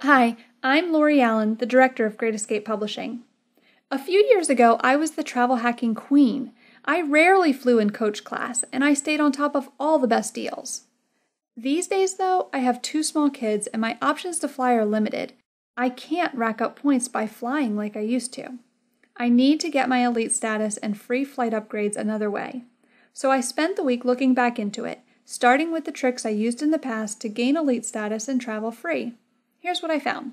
Hi, I'm Lori Allen, the director of Great Escape Publishing. A few years ago, I was the travel hacking queen. I rarely flew in coach class, and I stayed on top of all the best deals. These days, though, I have two small kids, and my options to fly are limited. I can't rack up points by flying like I used to. I need to get my elite status and free flight upgrades another way. So I spent the week looking back into it, starting with the tricks I used in the past to gain elite status and travel free. Here's what I found.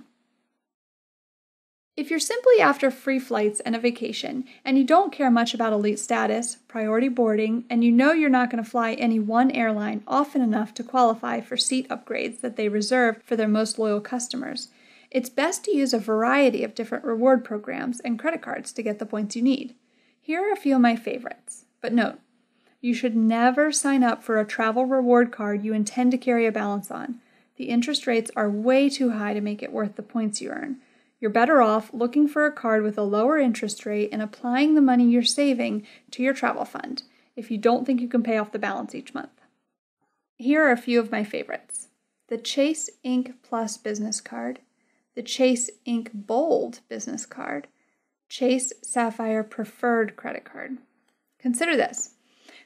If you're simply after free flights and a vacation, and you don't care much about elite status, priority boarding, and you know you're not going to fly any one airline often enough to qualify for seat upgrades that they reserve for their most loyal customers, it's best to use a variety of different reward programs and credit cards to get the points you need. Here are a few of my favorites, but note, you should never sign up for a travel reward card you intend to carry a balance on. The interest rates are way too high to make it worth the points you earn. You're better off looking for a card with a lower interest rate and applying the money you're saving to your travel fund if you don't think you can pay off the balance each month. Here are a few of my favorites. The Chase Ink Plus Business Card, the Chase Ink Bold Business Card, Chase Sapphire Preferred Credit Card. Consider this.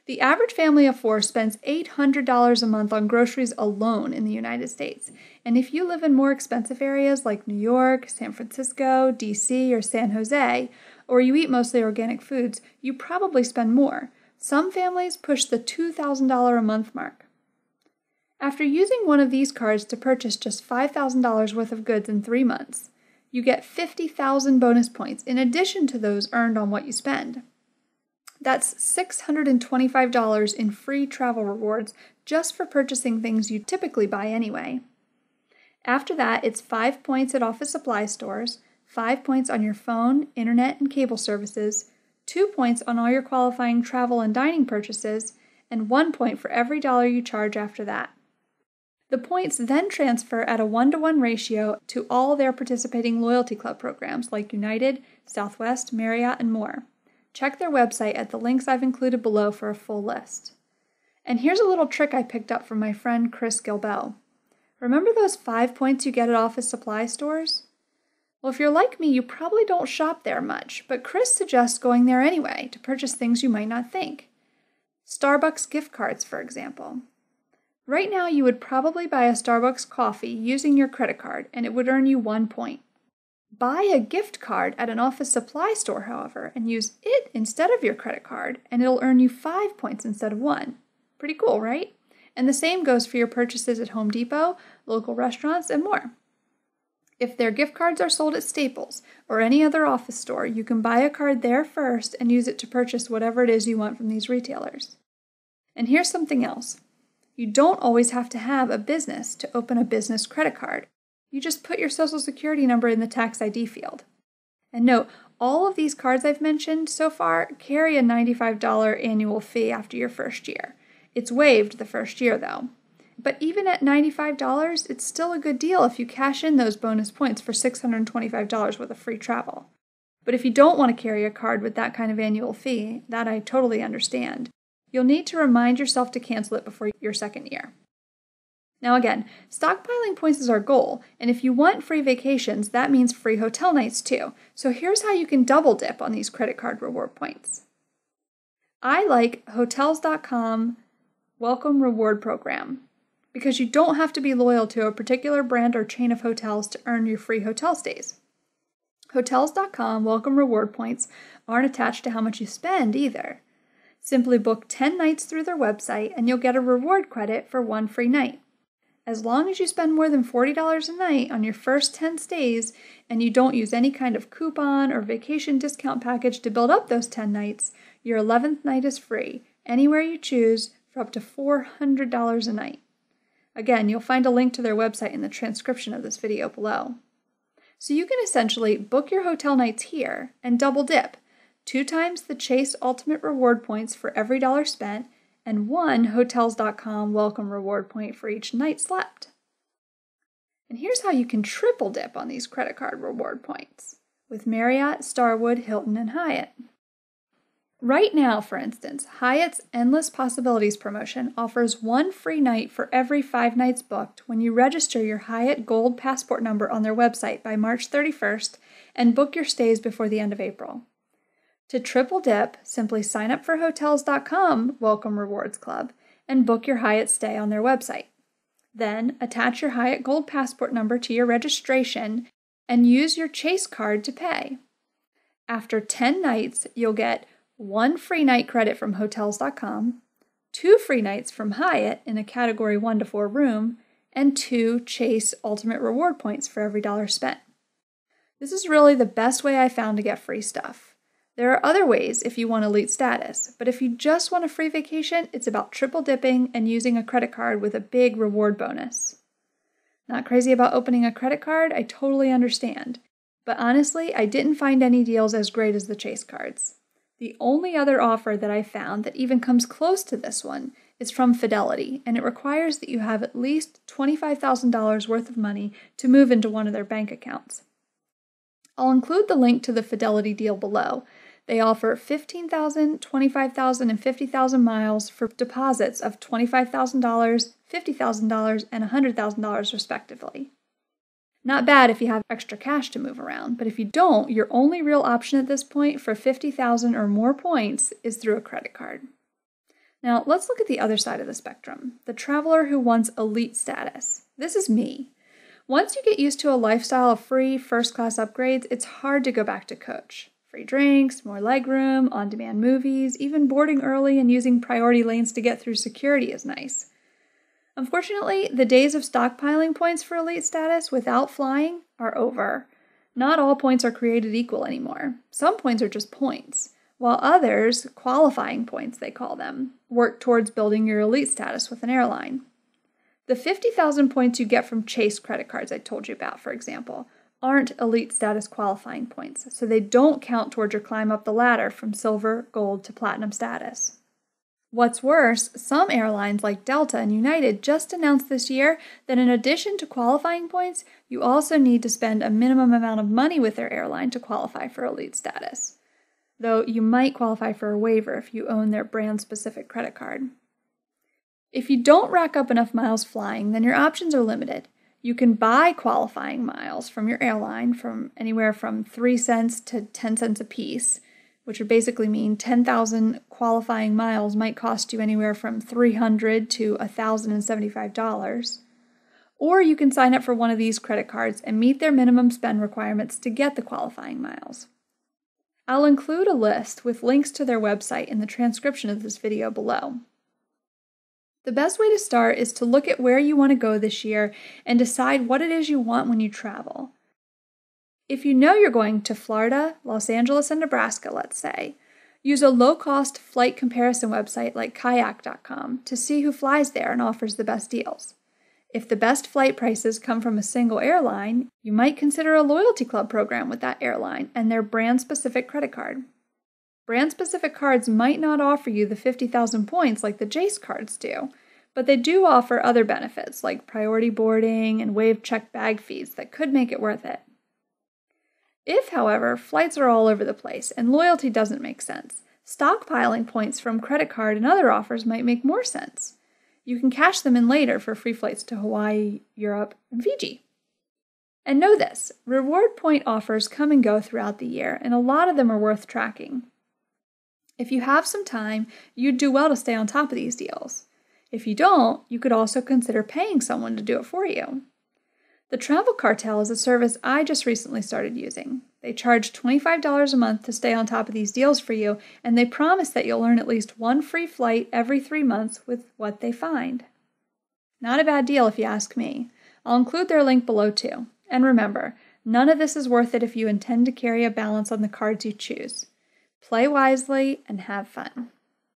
The average family of four spends $800 a month on groceries alone in the United States. And if you live in more expensive areas like New York, San Francisco, DC, or San Jose, or you eat mostly organic foods, you probably spend more. Some families push the $2,000 a month mark. After using one of these cards to purchase just $5,000 worth of goods in 3 months, you get 50,000 bonus points in addition to those earned on what you spend. That's $625 in free travel rewards just for purchasing things you typically buy anyway. After that, it's 5 points at office supply stores, 5 points on your phone, internet, and cable services, 2 points on all your qualifying travel and dining purchases, and 1 point for every dollar you charge after that. The points then transfer at a 1-to-1 ratio to all their participating loyalty club programs like United, Southwest, Marriott, and more. Check their website at the links I've included below for a full list. And here's a little trick I picked up from my friend Chris Gilbell. Remember those 5 points you get at office supply stores? Well, if you're like me, you probably don't shop there much, but Chris suggests going there anyway to purchase things you might not think. Starbucks gift cards, for example. Right now, you would probably buy a Starbucks coffee using your credit card, and it would earn you 1 point. Buy a gift card at an office supply store, however, and use it instead of your credit card, and it'll earn you 5 points instead of 1. Pretty cool, right? And the same goes for your purchases at Home Depot, local restaurants, and more. If their gift cards are sold at Staples or any other office store, you can buy a card there first and use it to purchase whatever it is you want from these retailers. And here's something else. You don't always have to have a business to open a business credit card. You just put your social security number in the tax ID field. And note, all of these cards I've mentioned so far carry a $95 annual fee after your first year. It's waived the first year though. But even at $95, it's still a good deal if you cash in those bonus points for $625 worth of free travel. But if you don't want to carry a card with that kind of annual fee, that I totally understand, you'll need to remind yourself to cancel it before your second year. Now again, stockpiling points is our goal, and if you want free vacations, that means free hotel nights too. So here's how you can double dip on these credit card reward points. I like Hotels.com Welcome Reward Program because you don't have to be loyal to a particular brand or chain of hotels to earn your free hotel stays. Hotels.com Welcome Reward points aren't attached to how much you spend either. Simply book 10 nights through their website and you'll get a reward credit for 1 free night. As long as you spend more than $40 a night on your first 10 stays and you don't use any kind of coupon or vacation discount package to build up those 10 nights, your 11th night is free, anywhere you choose, for up to $400 a night. Again, you'll find a link to their website in the transcription of this video below. So you can essentially book your hotel nights here and double dip, 2 times the Chase Ultimate Reward points for every dollar spent, and 1 Hotels.com welcome reward point for each night slept. And here's how you can triple dip on these credit card reward points with Marriott, Starwood, Hilton, and Hyatt. Right now, for instance, Hyatt's Endless Possibilities promotion offers 1 free night for every 5 nights booked when you register your Hyatt Gold passport number on their website by March 31st and book your stays before the end of April. To triple dip, simply sign up for Hotels.com Welcome Rewards Club and book your Hyatt stay on their website. Then, attach your Hyatt Gold passport number to your registration and use your Chase card to pay. After 10 nights, you'll get 1 free night credit from Hotels.com, 2 free nights from Hyatt in a Category 1 to 4 room, and 2 Chase Ultimate Reward points for every dollar spent. This is really the best way I found to get free stuff. There are other ways if you want elite status, but if you just want a free vacation, it's about triple dipping and using a credit card with a big reward bonus. Not crazy about opening a credit card? I totally understand. But honestly, I didn't find any deals as great as the Chase cards. The only other offer that I found that even comes close to this one is from Fidelity, and it requires that you have at least $25,000 worth of money to move into one of their bank accounts. I'll include the link to the Fidelity deal below. They offer 15,000, 25,000, and 50,000 miles for deposits of $25,000, $50,000, and $100,000 respectively. Not bad if you have extra cash to move around, but if you don't, your only real option at this point for 50,000 or more points is through a credit card. Now, let's look at the other side of the spectrum, the traveler who wants elite status. This is me. Once you get used to a lifestyle of free first-class upgrades, it's hard to go back to coach. Free drinks, more legroom, on-demand movies, even boarding early and using priority lanes to get through security is nice. Unfortunately, the days of stockpiling points for elite status without flying are over. Not all points are created equal anymore. Some points are just points, while others, qualifying points they call them, work towards building your elite status with an airline. The 50,000 points you get from Chase credit cards I told you about, for example, aren't elite status qualifying points, so they don't count towards your climb up the ladder from silver, gold to platinum status. What's worse, some airlines like Delta and United just announced this year that in addition to qualifying points, you also need to spend a minimum amount of money with their airline to qualify for elite status. Though you might qualify for a waiver if you own their brand-specific credit card. If you don't rack up enough miles flying, then your options are limited. You can buy qualifying miles from your airline from anywhere from 3 cents to 10 cents a piece, which would basically mean 10,000 qualifying miles might cost you anywhere from $300 to $1,075. Or you can sign up for one of these credit cards and meet their minimum spend requirements to get the qualifying miles. I'll include a list with links to their website in the transcription of this video below. The best way to start is to look at where you want to go this year and decide what it is you want when you travel. If you know you're going to Florida, Los Angeles, and Nebraska, let's say, use a low-cost flight comparison website like Kayak.com to see who flies there and offers the best deals. If the best flight prices come from a single airline, you might consider a loyalty club program with that airline and their brand-specific credit card. Brand-specific cards might not offer you the 50,000 points like the Chase cards do, but they do offer other benefits like priority boarding and waived checked bag fees that could make it worth it. If, however, flights are all over the place and loyalty doesn't make sense, stockpiling points from credit card and other offers might make more sense. You can cash them in later for free flights to Hawaii, Europe, and Fiji. And know this, reward point offers come and go throughout the year, and a lot of them are worth tracking. If you have some time, you'd do well to stay on top of these deals. If you don't, you could also consider paying someone to do it for you. The Travel Cartel is a service I just recently started using. They charge $25 a month to stay on top of these deals for you, and they promise that you'll earn at least one free flight every 3 months with what they find. Not a bad deal if you ask me. I'll include their link below too. And remember, none of this is worth it if you intend to carry a balance on the cards you choose. Play wisely and have fun.